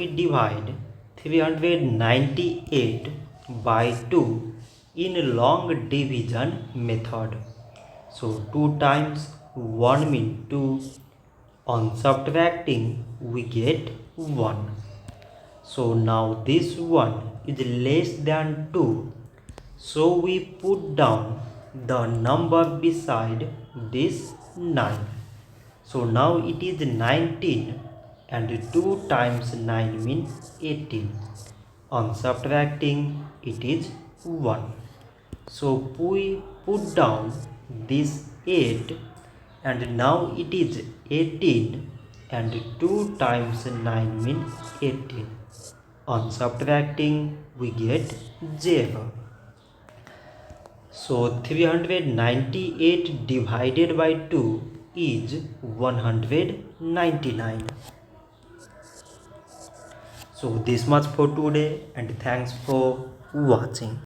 we divide 398 by 2 in long division method. So 2 times 1 means 2. On subtracting we get 1. So now this 1 is less than 2. So we put down the number beside this 9. So now it is 19 and 2 times 9 means 18. On subtracting it is 1. So we put down this 8 and now it is 18 and 2 times 9 means 18. On subtracting we get 0. So 398 divided by 2 is 199. So this much for today and thanks for watching.